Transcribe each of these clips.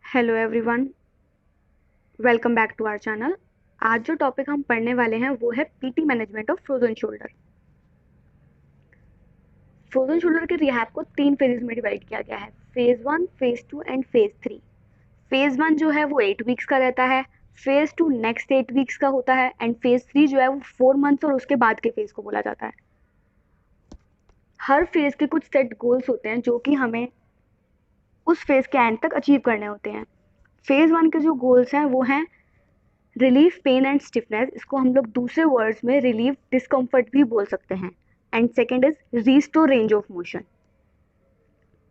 Hello everyone, welcome back to our channel. आज जो topic हम पढ़ने वाले हैं वो है PT management of frozen shoulder. Frozen shoulder के रिहैब को 3 फेजेस में डिवाइड किया गया है, phase 1, phase 2 and phase 3। Phase 1 जो है वो 8 वीक्स का रहता है, फेज 2 नेक्स्ट 8 वीक्स का होता है एंड फेज 3 जो है वो 4 मंथ्स और उसके बाद के फेज को बोला जाता है। हर फेज के कुछ सेट गोल्स होते हैं जो कि हमें उस फेज के एंड तक अचीव करने होते हैं। फेज 1 के जो गोल्स हैं वो हैं रिलीफ पेन एंड स्टिफनेस, इसको हम लोग दूसरे वर्ड्स में रिलीफ डिस्कम्फर्ट भी बोल सकते हैं। And second is restore range of motion.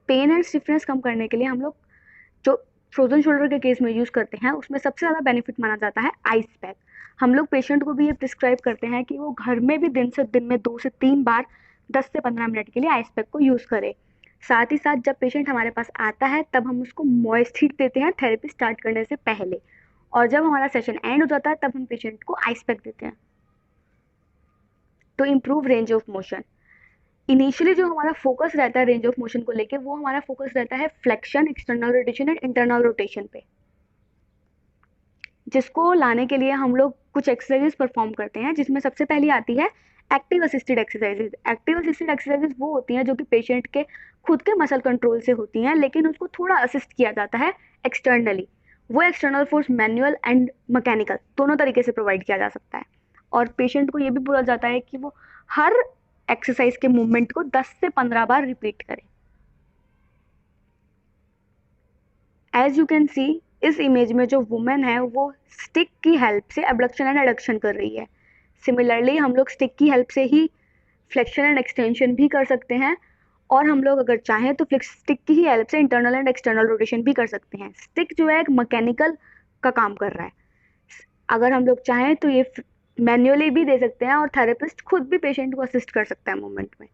Pain and stiffness कम करने के लिए हम लोग जो फ्रोजन शोल्डर के केस में यूज करते हैं उसमें सबसे ज़्यादा बेनिफिट माना जाता है आइस पैक। हम लोग पेशेंट को भी ये प्रिस्क्राइब करते हैं कि वो घर में भी दिन में 2 से 3 बार 10 से 15 मिनट के लिए आइस पैक को यूज़ करे। साथ ही साथ जब पेशेंट हमारे पास आता है तब हम उसको मॉइस्ट हीट देते हैं थेरेपी स्टार्ट करने से पहले, और जब हमारा सेशन एंड हो जाता है तब हम पेशेंट को आइस पैक देते हैं to improve range of motion. Initially जो हमारा फोकस रहता है रेंज ऑफ मोशन को लेके वो हमारा फोकस रहता है flexion, external rotation and internal rotation पे, जिसको लाने के लिए हम लोग कुछ एक्सरसाइजेस परफॉर्म करते हैं, जिसमें सबसे पहली आती है active assisted exercises. Active assisted exercises वो होती हैं जो कि पेशेंट के खुद के मसल कंट्रोल से होती हैं, लेकिन उसको थोड़ा असिस्ट किया जाता है एक्सटर्नली। वो external force manual and mechanical दोनों तरीके से प्रोवाइड किया जा सकता है, और पेशेंट को ये भी बोला जाता है कि वो हर एक्सरसाइज के मूवमेंट को 10 से 15 बार रिपीट करें। एज यू कैन सी, इस इमेज में जो वुमेन है वो स्टिक की हेल्प से एबडक्शन एंड एडक्शन कर रही है। सिमिलरली हम लोग स्टिक की हेल्प से ही फ्लेक्शन एंड एक्सटेंशन भी कर सकते हैं, और हम लोग अगर चाहें तो स्टिक की ही हेल्प से इंटरनल एंड एक्सटर्नल रोटेशन भी कर सकते हैं। स्टिक जो है एक मैकेनिकल का काम कर रहा है, अगर हम लोग चाहें तो ये मैन्युअली भी दे सकते हैं और थेरेपिस्ट खुद भी पेशेंट को असिस्ट कर सकता है मूवमेंट में।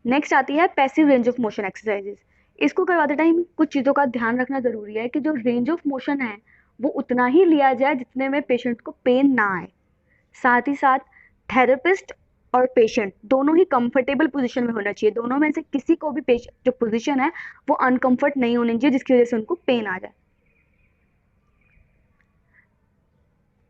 नेक्स्ट आती है passive range of motion exercises. इसको करवाते टाइम कुछ चीज़ों का ध्यान रखना ज़रूरी है कि जो रेंज ऑफ मोशन है वो उतना ही लिया जाए जितने में पेशेंट को पेन ना आए। साथ ही साथ थेरेपिस्ट और पेशेंट दोनों ही कंफर्टेबल पोजीशन में होना चाहिए। दोनों में से किसी को भी पेशेंट जो पोजीशन है वो अनकंफर्ट नहीं होनी चाहिए जिसकी वजह से उनको पेन आ जाए।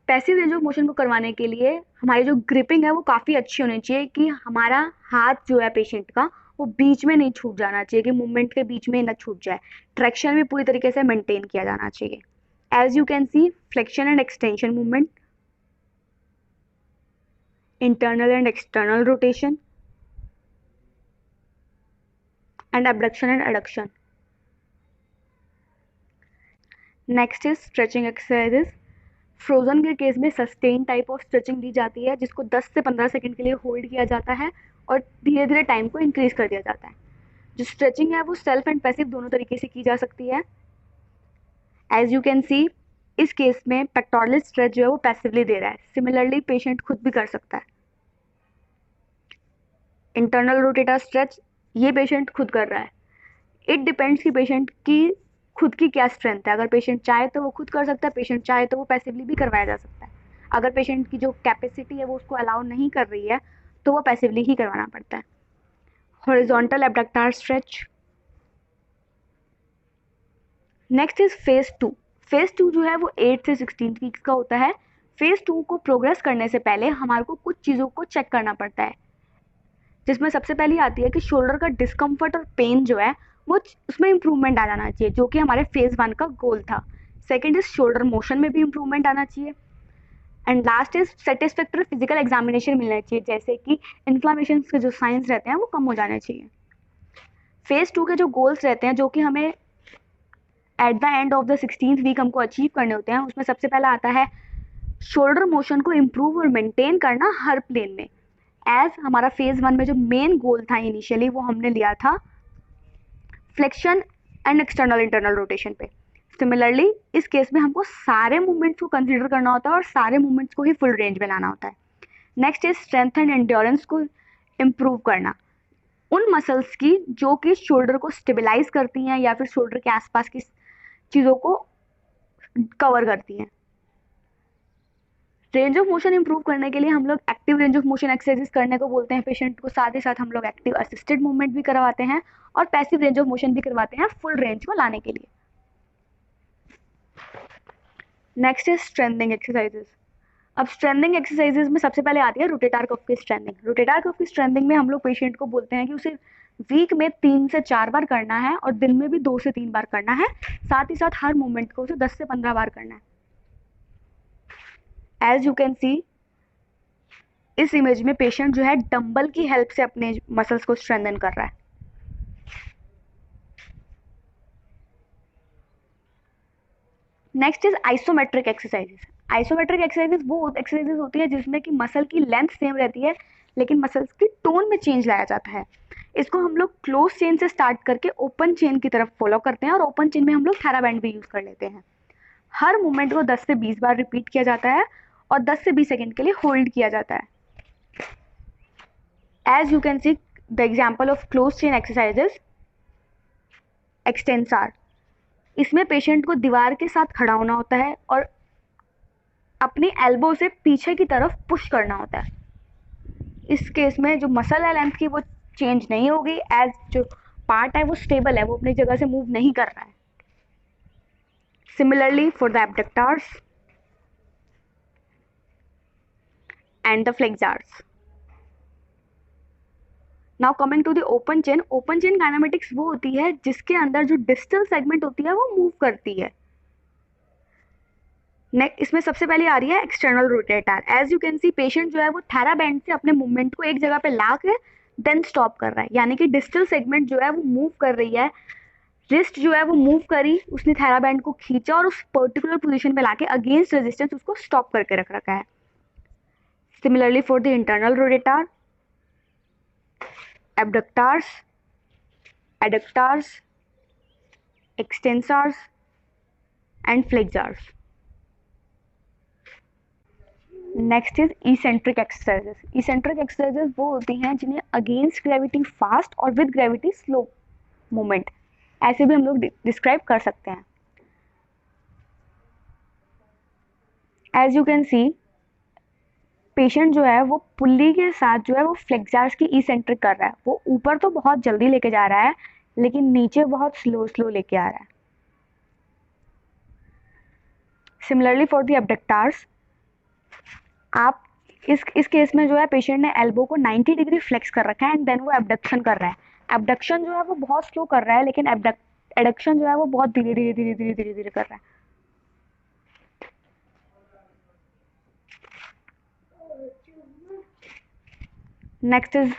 पैसिव रेंज ऑफ मोशन को करवाने के लिए हमारी जो ग्रिपिंग है वो काफ़ी अच्छी होनी चाहिए कि हमारा हाथ जो है पेशेंट का वो बीच में नहीं छूट जाना चाहिए, कि मूवमेंट के बीच में ना छूट जाए। ट्रैक्शन भी पूरी तरीके से मेंटेन किया जाना चाहिए। As you can see, flexion and extension movement, internal and external rotation and abduction and adduction. Next is stretching exercises. Frozen के केस में सस्टेन टाइप ऑफ स्ट्रेचिंग दी जाती है जिसको 10 से 15 सेकंड के लिए होल्ड किया जाता है और धीरे धीरे टाइम को इंक्रीज कर दिया जाता है। जो स्ट्रेचिंग है वो सेल्फ एंड पैसिव दोनों तरीके से की जा सकती है। एज यू कैन सी, इस केस में पेक्टोरल स्ट्रेच जो है वो पैसिवली दे रहा है, सिमिलरली पेशेंट खुद भी कर सकता है। इंटरनल रोटेटर स्ट्रेच ये पेशेंट खुद कर रहा है। इट डिपेंड्स कि पेशेंट की खुद की क्या स्ट्रेंथ है। अगर पेशेंट चाहे तो वो खुद कर सकता है, पेशेंट चाहे तो वो पैसिवली भी करवाया जा सकता है। अगर पेशेंट की जो कैपेसिटी है वो उसको अलाउ नहीं कर रही है तो वो पैसिवली ही करवाना पड़ता है। Horizontal abductor stretch. Next is phase 2। Phase 2 जो है वो 8 से 16 वीक्स का होता है। फेज 2 को प्रोग्रेस करने से पहले हमारे को कुछ चीज़ों को चेक करना पड़ता है, जिसमें सबसे पहली आती है कि शोल्डर का डिस्कम्फर्ट और पेन जो है वो उसमें इंप्रूवमेंट आ जाना चाहिए, जो कि हमारे फेज 1 का गोल था। सेकेंड इज शोल्डर मोशन में भी इंप्रूवमेंट आना चाहिए। And last is satisfactory physical examination मिलना चाहिए, जैसे कि इन्फ्लामेशन के जो साइंस रहते हैं वो कम हो जाने चाहिए। फेज 2 के जो गोल्स रहते हैं जो कि हमें at the end of the 16th week हमको अचीव करने होते हैं, उसमें सबसे पहला आता है शोल्डर मोशन को इम्प्रूव और मेंटेन करना हर प्लेन में। एज हमारा फेज 1 में जो मेन गोल था इनिशियली वो हमने लिया था flexion and external internal rotation पे। सिमिलरली इस केस में हमको सारे मूवमेंट्स को कंसीडर करना होता है और सारे मूवमेंट्स को ही फुल रेंज में लाना होता है। Next is strength and endurance को इम्प्रूव करना, उन मसल्स की जो कि शोल्डर को स्टेबलाइज करती हैं या फिर शोल्डर के आसपास की चीज़ों को कवर करती हैं। रेंज ऑफ मोशन इंप्रूव करने के लिए हम लोग active range of motion exercises करने को बोलते हैं पेशेंट को, साथ ही साथ हम लोग एक्टिव असिस्टेड मूवमेंट भी करवाते हैं और पैसिव रेंज ऑफ मोशन भी करवाते हैं फुल रेंज को लाने के लिए। Next is strengthening exercises. अब स्ट्रेंथनिंग एक्सरसाइजेस में सबसे पहले आती है रोटेटर कफ की स्ट्रेंथनिंग। रोटेटर कफ की स्ट्रेंथनिंग में हम लोग पेशेंट को बोलते हैं कि उसे वीक में 3 से 4 बार करना है और दिन में भी 2 से 3 बार करना है। साथ ही साथ हर मूवमेंट को उसे 10 से 15 बार करना है। एज यू कैन सी इस इमेज में पेशेंट जो है डंबल की हेल्प से अपने मसल्स को स्ट्रेंथन कर रहा है। Next is isometric exercises. Isometric exercises वो एक्सरसाइजेस होती है जिसमें कि मसल की लेंथ सेम रहती है लेकिन मसल्स की टोन में चेंज लाया जाता है। इसको हम लोग क्लोज चेन से स्टार्ट करके ओपन चेन की तरफ फॉलो करते हैं और ओपन चेन में हम लोग थेराबैंड भी यूज कर लेते हैं। हर मूवमेंट को 10 से 20 बार रिपीट किया जाता है और 10 से 20 सेकेंड के लिए होल्ड किया जाता है। As you can see the example of close chain exercises extensor. इसमें पेशेंट को दीवार के साथ खड़ा होना होता है और अपनी एल्बो से पीछे की तरफ पुश करना होता है। इस केस में जो मसल है लेंथ की वो चेंज नहीं होगी, एज जो पार्ट है वो स्टेबल है, वो अपनी जगह से मूव नहीं कर रहा है। Similarly for the abductors and the flexors. Now coming to the open chain. Open chain kinematics वो होती है जिसके अंदर जो डिस्टल सेगमेंट होती है वो मूव करती है। नेक्स्ट इसमें सबसे पहले आ रही है external rotator. As you can see patient जो है वो थेराबैंड से अपने मूवमेंट को एक जगह पे ला के देन स्टॉप कर रहा है, यानी कि डिस्टल सेगमेंट जो है वो मूव कर रही है। रिस्ट जो है वो मूव करी, उसने थेराबैंड को खींचा और उस पर्टिकुलर पोजीशन पे लाके अगेंस्ट रेजिस्टेंस उसको स्टॉप करके रख रखा है। Similarly for the internal rotator, abductors, adductors, extensors and flexors. Next is eccentric exercises. Eccentric exercises वो होती हैं जिन्हें अगेंस्ट ग्रेविटी फास्ट और विद ग्रेविटी स्लो मूवमेंट ऐसे भी हम लोग डिस्क्राइब कर सकते हैं। As you can see patient जो है वो पुल्ली के साथ जो है वो फ्लेक्सर्स की इसेंट्रिक कर रहा है। वो ऊपर तो बहुत जल्दी लेके जा रहा है लेकिन नीचे बहुत स्लो स्लो लेके आ रहा है। सिमिलरली फॉर द एब्डक्टर्स, आप इस केस में जो है पेशेंट ने एल्बो को 90 डिग्री फ्लेक्स कर रखा है एंड देन वो एब्डक्शन कर रहा है। एब्डक्शन जो है वो बहुत स्लो कर रहा है लेकिन एडक्शन जो है वो बहुत धीरे धीरे धीरे धीरे धीरे धीरे कर रहा है। Next is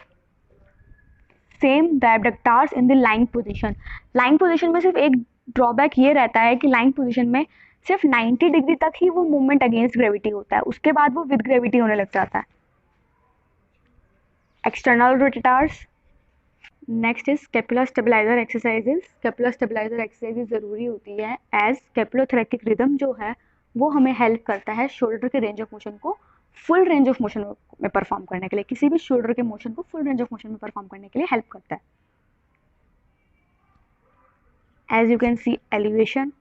same the abductors in the lying position. Lying position में सिर्फ एक ड्रॉबैक ये रहता है कि लाइंग पोजीशन में सिर्फ 90 डिग्री तक ही वो मूवमेंट अगेंस्ट ग्रेविटी होता है, उसके बाद वो विद ग्रेविटी होने लग जाता है। External rotators. Next is scapular stabilizer exercises. Scapular stabilizer exercises ज़रूरी होती है एज स्केपुलोथोरैकिक रिदम जो है वो हमें हेल्प करता है शोल्डर के रेंज ऑफ मोशन को फुल रेंज ऑफ मोशन में परफॉर्म करने के लिए। किसी भी शोल्डर के मोशन को फुल रेंज ऑफ मोशन में परफॉर्म करने के लिए हेल्प करता है। As you can see elevation,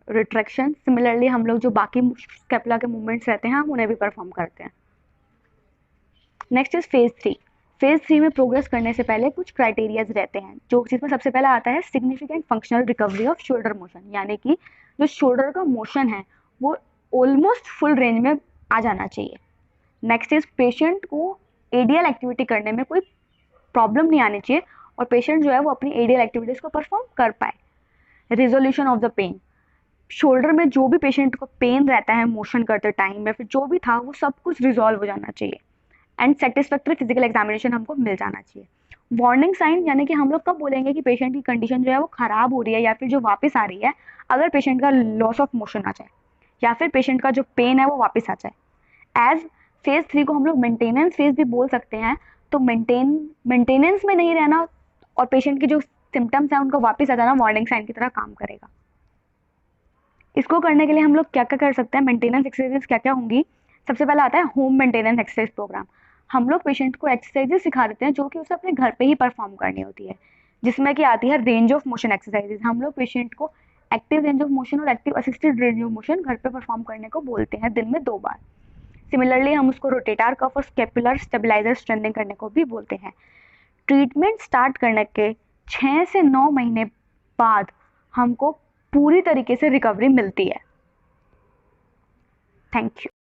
retraction. Similarly हम लोग जो बाकी स्केपुला के मूवमेंट्स रहते हैं हम उन्हें भी परफॉर्म करते हैं। Next is phase 3। फेज 3 में प्रोग्रेस करने से पहले कुछ क्राइटेरियाज रहते हैं जो जिसमें सबसे पहला आता है significant functional recovery off shoulder motion, यानी कि जो शोल्डर का मोशन है वो ऑलमोस्ट फुल रेंज में आ जाना चाहिए। नेक्स्ट इज पेशेंट को एडियल एक्टिविटी करने में कोई प्रॉब्लम नहीं आनी चाहिए और पेशेंट जो है वो अपनी एडियल एक्टिविटीज को परफॉर्म कर पाए। Resolution of the pain, shoulder में जो भी पेशेंट को पेन रहता है मोशन करते टाइम या फिर जो भी था वो सब कुछ रिजॉल्व हो जाना चाहिए। एंड सेटिस्फैक्टरी फिजिकल एग्जामिनेशन हमको मिल जाना चाहिए। वार्निंग साइन, यानी कि हम लोग कब बोलेंगे कि पेशेंट की कंडीशन जो है वो खराब हो रही है या फिर जो वापस आ रही है, अगर पेशेंट का लॉस ऑफ मोशन आ जाए या फिर पेशेंट का जो पेन है वो वापस आ जाए। एज फेज 3 को हम लोग मेंटेनेंस फेज भी बोल सकते हैं। तो मेंटेनेंस में नहीं रहना और पेशेंट की जो सिम्टम्स हैं उनको वापस आ जाना वार्निंग साइन की तरह काम करेगा। इसको करने के लिए हम लोग क्या क्या कर सकते हैं, मेंटेनेंस एक्सरसाइजेस क्या क्या होंगी। सबसे पहला आता है होम मेंटेनेंस एक्सरसाइज प्रोग्राम। हम लोग पेशेंट को एक्सरसाइजेस सिखा देते हैं जो कि उसे अपने घर पे ही परफॉर्म करनी होती है, जिसमें कि आती है रेंज ऑफ मोशन एक्सरसाइजेस। हम लोग पेशेंट को एक्टिव रेंज ऑफ मोशन और active assisted range of motion घर पे परफॉर्म करने को बोलते हैं दिन में 2 बार। सिमिलरली हम उसको रोटेटर कफ और स्केपुलर स्टेबलाइजर स्ट्रेंथनिंग करने को भी बोलते हैं। ट्रीटमेंट स्टार्ट करने के 6 से 9 महीने बाद हमको पूरी तरीके से रिकवरी मिलती है। Thank you.